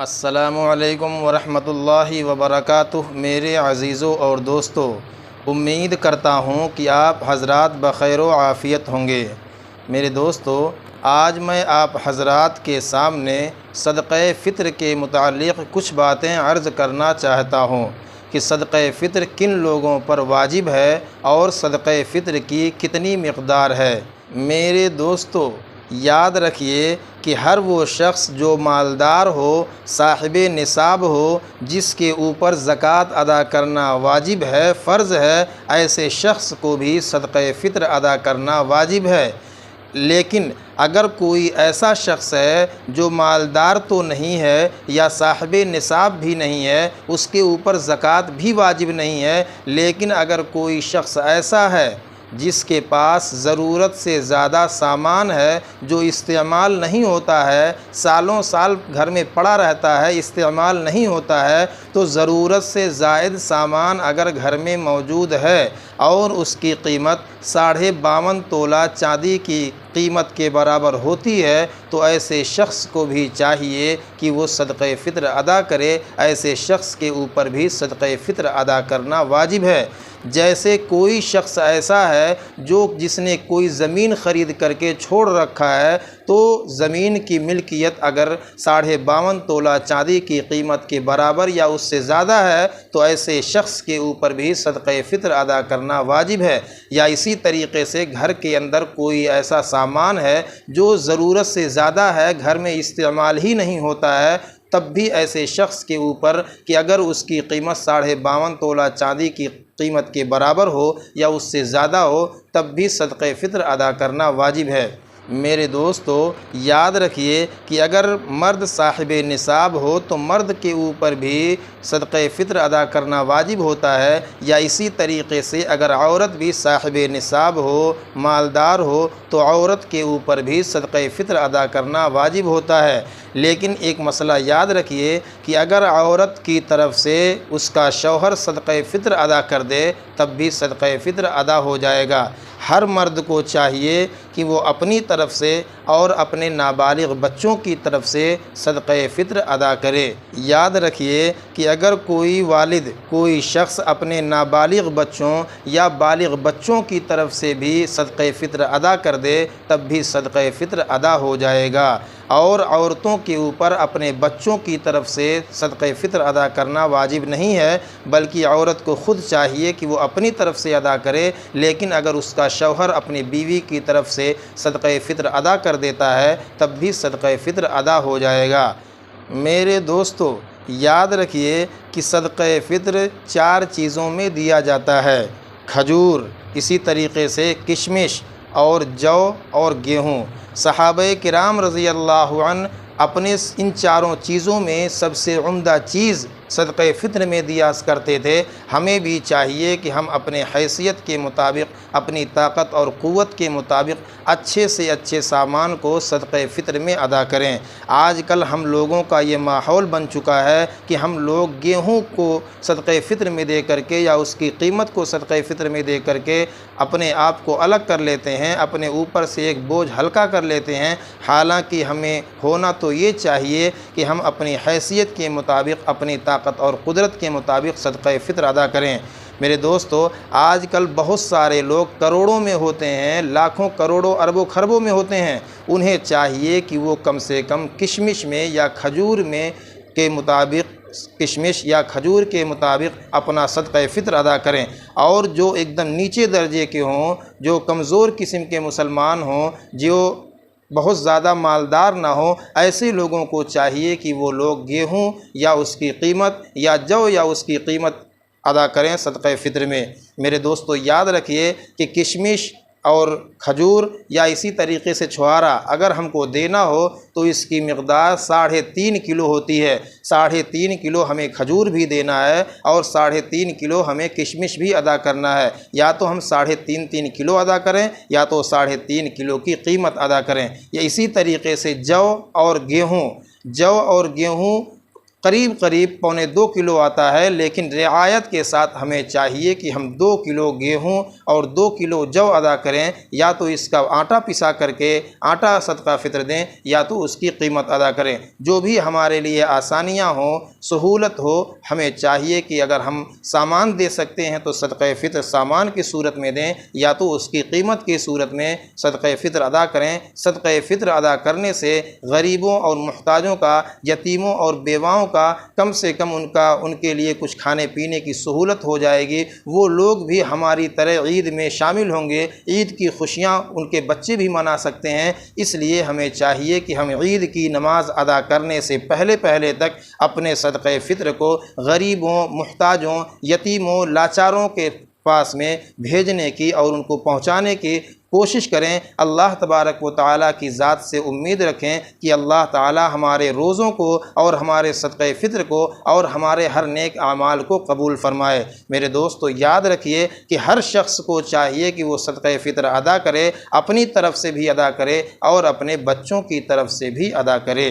अस्सलामुअलैकुम वरहमतुल्लाहि वबरकातुहू। मेरे अज़ीज़ों और दोस्तों, उम्मीद करता हूँ कि आप हज़रात बख़ैर व आफ़ियत होंगे। मेरे दोस्तों, आज मैं आप हज़रात के सामने सदक़े फ़ित्र के मुताल्लिक़ कुछ बातें अर्ज़ करना चाहता हूँ कि सदक़े फ़ित्र किन लोगों पर वाजिब है और सदक़े फ़ित्र की कितनी मिक़दार है। मेरे दोस्तों, याद रखिए कि हर वो शख्स जो मालदार हो, साहिबे निसाब हो, जिसके ऊपर ज़कात अदा करना वाजिब है, फ़र्ज़ है, ऐसे शख्स को भी सदक़े फ़ित्र अदा करना वाजिब है। लेकिन अगर कोई ऐसा शख्स है जो मालदार तो नहीं है या साहिबे निसाब भी नहीं है, उसके ऊपर ज़कात भी वाजिब नहीं है, लेकिन अगर कोई शख्स ऐसा है जिसके पास ज़रूरत से ज़्यादा सामान है जो इस्तेमाल नहीं होता है, सालों साल घर में पड़ा रहता है, इस्तेमाल नहीं होता है, तो ज़रूरत से ज़ायद सामान अगर घर में मौजूद है और उसकी कीमत 52.5 तोला चांदी की कीमत के बराबर होती है, तो ऐसे शख्स को भी चाहिए कि वो सदक़े फ़ित्र अदा करे। ऐसे शख्स के ऊपर भी सदक़े फ़ित्र अदा करना वाजिब है। जैसे कोई शख्स ऐसा है जिसने कोई ज़मीन ख़रीद करके छोड़ रखा है, तो ज़मीन की मिल्कियत अगर 52.5 तोला चांदी की कीमत के बराबर या उससे ज़्यादा है, तो ऐसे शख्स के ऊपर भी सदक़े फ़ित्र अदा करना वाजिब है। या इसी तरीक़े से घर के अंदर कोई ऐसा सामान है जो ज़रूरत से ज़्यादा है, घर में इस्तेमाल ही नहीं होता है, तब भी ऐसे शख्स के ऊपर कि अगर उसकी कीमत 52.5 तोला चांदी की कीमत के बराबर हो या उससे ज़्यादा हो, तब भी सदक़े फ़ित्र अदा करना वाजिब है। मेरे दोस्तों, याद रखिए कि अगर मर्द साहिबे निसाब हो तो मर्द के ऊपर भी सदक़े फ़ित्र अदा करना वाजिब होता है। या इसी तरीक़े से अगर औरत भी साहिबे निसाब हो, मालदार हो, तो औरत के ऊपर भी सदक़े फ़ित्र अदा करना वाजिब होता है। लेकिन एक मसला याद रखिए कि अगर औरत की तरफ से उसका शौहर सदक़े फ़ित्र अदा कर दे, तब भी सदक़े फ़ित्र अदा हो जाएगा। हर मर्द को चाहिए कि वो अपनी तरफ से और अपने नाबालिग बच्चों की तरफ से सदक़े फ़ित्र अदा करे। याद रखिए कि अगर कोई वालिद, कोई शख्स अपने नाबालिग बच्चों या बालिग बच्चों की तरफ से भी सदक़े फ़ित्र अदा कर दे, तब भी सदक़े फ़ित्र अदा हो जाएगा। और औरतों के ऊपर अपने बच्चों की तरफ से सदक़े फ़ित्र अदा करना वाजिब नहीं है, बल्कि औरत को ख़ुद चाहिए कि वो अपनी तरफ से अदा करे। लेकिन अगर उसका शौहर अपनी बीवी की तरफ से सदक़े फ़ित्र अदा कर देता है, तब भी सदक़े फ़ित्र अदा हो जाएगा। मेरे दोस्तों, याद रखिए कि सदक़े फ़ित्र 4 चीज़ों में दिया जाता है: खजूर, इसी तरीक़े से किशमिश और जौ और गेहूँ। सहाबे किराम रज़ी अल्लाहु अन्हु अपने इन चारों चीज़ों में सबसे उम्दा चीज़ सदक़े फ़ित्र में दिया करते थे। हमें भी चाहिए कि हम अपने हैसियत के मुताबिक, अपनी ताकत और क़ुव्वत के मुताबिक अच्छे से अच्छे सामान को सदक़े फ़ित्र में अदा करें। आजकल हम लोगों का ये माहौल बन चुका है कि हम लोग गेहूं को सदक़े फ़ित्र में दे करके या उसकी कीमत को सदक़े फ़ित्र में दे करके अपने आप को अलग कर लेते हैं, अपने ऊपर से एक बोझ हल्का कर लेते हैं। हालांकि हमें होना तो ये चाहिए कि हम अपनी हैसियत के मुताबिक, अपनी ताकत और क़ुदरत के मुताबिक सदक़े फ़ित्र अदा करें। मेरे दोस्तों, आजकल बहुत सारे लोग करोड़ों में होते हैं, लाखों करोड़ों अरबों खरबों में होते हैं। उन्हें चाहिए कि वो कम से कम किशमिश में या खजूर में के मुताबिक, किशमिश या खजूर के मुताबिक अपना सदक़े फ़ित्र अदा करें। और जो एकदम नीचे दर्जे के हों, जो कमज़ोर किस्म के मुसलमान हों, जो बहुत ज़्यादा मालदार ना हो, ऐसे लोगों को चाहिए कि वो लोग गेहूं या उसकी कीमत या जौ या उसकी कीमत अदा करें सदक़े फ़ित्र में। मेरे दोस्तों, याद रखिए कि किशमिश और खजूर या इसी तरीक़े से छुआरा अगर हमको देना हो तो इसकी मिक़दार 3.5 किलो होती है। 3.5 किलो हमें खजूर भी देना है और 3.5 किलो हमें किशमिश भी अदा करना है। या तो हम 3.5 किलो अदा करें या तो 3.5 किलो की कीमत अदा करें। या इसी तरीक़े से जौ और गेहूँ करीब करीब पौने 2 किलो आता है, लेकिन रियायत के साथ हमें चाहिए कि हम 2 किलो गेहूं और 2 किलो जौ अदा करें, या तो इसका आटा पिसा करके आटा सदका फ़ित्र दें या तो उसकी कीमत अदा करें। जो भी हमारे लिए आसानियां हो, सहूलत हो, हमें चाहिए कि अगर हम सामान दे सकते हैं तो सदका फ़ित्र सामान की सूरत में दें या तो उसकी कीमत की सूरत में सदका फ़ित्र अदा करें। सदका फ़ित्र अदा करने से गरीबों और मुहताजों का, यतीमों और बेवाओं का कम से कम उनके लिए कुछ खाने पीने की सहूलत हो जाएगी। वो लोग भी हमारी तरह ईद में शामिल होंगे, ईद की खुशियाँ उनके बच्चे भी मना सकते हैं। इसलिए हमें चाहिए कि हम ईद की नमाज अदा करने से पहले तक अपने सदक़े फ़ित्र को गरीबों, मुहताजों, यतीमों, लाचारों के पास में भेजने की और उनको पहुँचाने की कोशिश करें। अल्लाह तबारक व तआला की ज़ात से उम्मीद रखें कि अल्लाह ताला हमारे रोज़ों को और हमारे सदक़े फ़ित्र को और हमारे हर नेक आमाल को कबूल फ़रमाए। मेरे दोस्तों, याद रखिए कि हर शख्स को चाहिए कि वो सदक़े फ़ित्र अदा करे, अपनी तरफ से भी अदा करे और अपने बच्चों की तरफ से भी अदा करे।